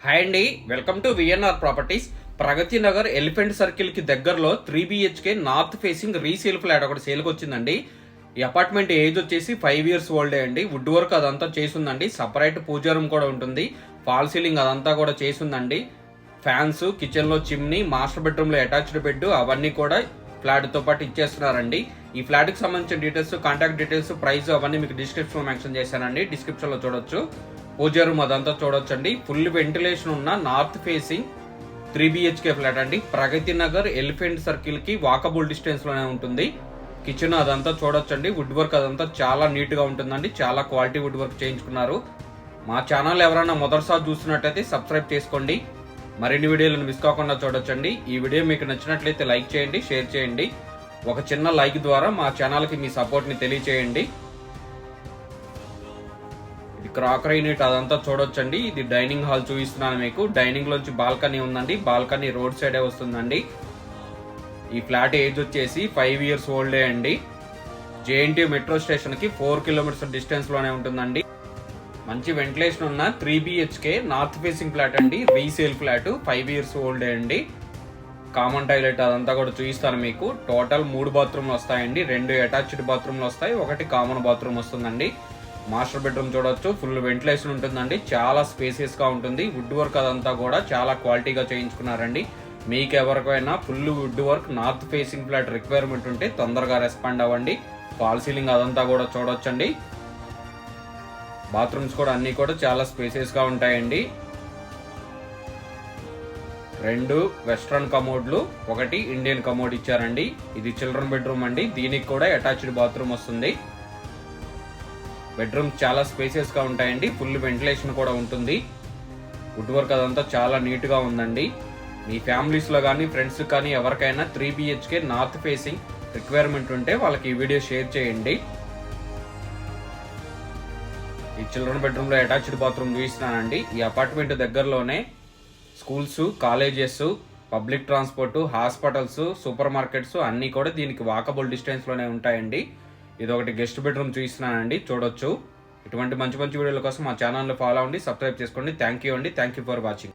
Hi అండి, welcome to VNR Properties. Pragathi Nagar elephant circle కి దగ్గరలో 3 BHK north facing resale flat ఒకటి సేల్కి వచ్చిందండి. ఈ అపార్ట్మెంట్ ఏజ్ వచ్చేసి 5 years ఓల్డే అండి. వుడ్ వర్క్ అదంతా చేసిందండి. సపరేట్ పూజా రూమ్ కూడా ఉంటుంది. ఫాల్ సీలింగ్ అదంతా కూడా చేసిందండి. ఫ్యాన్స్, కిచెన్ లో చిమ్నీ, మాస్టర్ బెడ్రూమ్ లో అటాచ్డ్ బెడ్ అవన్నీ కూడా ఫ్లాట్ తో పాటు ఇచ్చేస్తున్నారండి. ఈ ఫ్లాట్ కి సంబంధించిన డీటెయిల్స్, కాంటాక్ట్ డీటెయిల్స్, ప్రైస్ అవన్నీ మీకు డిస్క్రిప్షన్ లో మెన్షన్ చేశానండి. డిస్క్రిప్షన్ లో చూడొచ్చు. పూజా రూమ్ అదంతా చూడొచ్చండి. ఫుల్ వెంటిలేషన్ ఉన్న నార్త్ ఫేసింగ్ 3 BHK ఫ్లాట్ అండి. ప్రగతి నగర్ ఎలిఫెంట్ సర్కిల్ కి వాకబుల్ డిస్టెన్స్ లోనే ఉంటుంది. కిచెన్ అదంతా చూడొచ్చండి. వుడ్ వర్క్ అదంతా చాలా నీట్ గా ఉంటుందండి. చాలా క్వాలిటీ వుడ్ వర్క్ చేయించుకున్నారు. మా ఛానల్ ఎవరైనా మొదటిసారి చూస్తున్నట్టయితే సబ్స్క్రైబ్ చేసుకోండి. మరిన్ని వీడియోలను మిస్ కాకుండా చూడొచ్చండి. ఈ వీడియో మీకు నచ్చినట్లయితే లైక్ చేయండి, షేర్ చేయండి. ఒక చిన్న లైక్ ద్వారా మా ఛానల్ కి మీ సపోర్ట్ ని తెలియచేయండి. ఇది క్రాకరీ యూనిట్ అదంతా చూడొచ్చండి. ఇది డైనింగ్ హాల్ చూపిస్తున్నాను మీకు. డైనింగ్ లోంచి బాల్కనీ ఉందండి. బాల్కనీ రోడ్ సైడే వస్తుందండి. ఈ ఫ్లాట్ ఏజ్ వచ్చేసి 5 years ఓల్డే అండి. JNT మెట్రో స్టేషన్ కి 4 kilometers డిస్టెన్స్ లోనే ఉంటుందండి. మంచి వెంటిలేషన్ ఉన్న 3 BHK నార్త్ ఫేసింగ్ ఫ్లాట్ అండి. రీసేల్ ఫ్లాట్, 5 years ఓల్డే అండి. కామన్ టాయిలెట్ అదంతా కూడా చూపిస్తాను మీకు. టోటల్ 3 బాత్రూమ్లు వస్తాయండి. 2 అటాచ్డ్ బాత్రూమ్లు వస్తాయి, 1 కామన్ బాత్రూమ్ వస్తుందండి. మాస్టర్ బెడ్రూమ్ చూడొచ్చు. ఫుల్ వెంటిలేషన్ ఉంటుందండి. చాలా స్పేసియస్ గా ఉంటుంది. వుడ్ వర్క్ అదంతా కూడా చాలా క్వాలిటీగా చేయించుకున్నారండి. మీకు ఎవరికైనా full wood work north facing flat requirement ఉంటే తొందరగా రెస్పాండ్ అవ్వండి. ఫాల్ సీలింగ్ అదంతా కూడా చూడొచ్చండి. బాత్రూమ్స్ కూడా అన్ని కూడా చాలా స్పేసియస్ గా ఉంటాయండి. 2 వెస్ట్రన్ కమోడ్లు, 1 ఇండియన్ కమోడ్ ఇచ్చారండి. ఇది చిల్డ్రన్ బెడ్రూమ్ అండి. దీనికి కూడా అటాచ్డ్ బాత్రూమ్ వస్తుంది. బెడ్రూమ్ చాలా స్పేసియస్ గా ఉంటాయండి. ఫుల్ వెంటిలేషన్ కూడా ఉంటుంది. వుడ్ వర్క్ అదంతా చాలా నీట్ గా ఉందండి. మీ ఫ్యామిలీస్ లో కానీ, ఫ్రెండ్స్ కానీ ఎవరికైనా 3 BHK నార్త్ ఫేసింగ్ రిక్వైర్మెంట్ ఉంటే వాళ్ళకి ఈ వీడియో షేర్ చేయండి. ఈ చిల్డ్రన్ బెడ్రూమ్ లో అటాచ్డ్ బాత్రూమ్ చూపిస్తున్నానండి. ఈ అపార్ట్మెంట్ దగ్గరలోనే schools, colleges, public transport, hospitals, super markets అన్ని కూడా దీనికి వాకబుల్ డిస్టెన్స్ లోనే ఉంటాయండి. ఇది ఒకటి గెస్ట్ బెడ్రూమ్ చూపిస్తున్నానండి, చూడొచ్చు. ఇటువంటి మంచి మంచి వీడియోల కోసం మా ఛానల్ ఫాలో అవ్వండి, సబ్స్క్రైబ్ చేసుకోండి. థ్యాంక్ యూ అండి. Thank you for watching.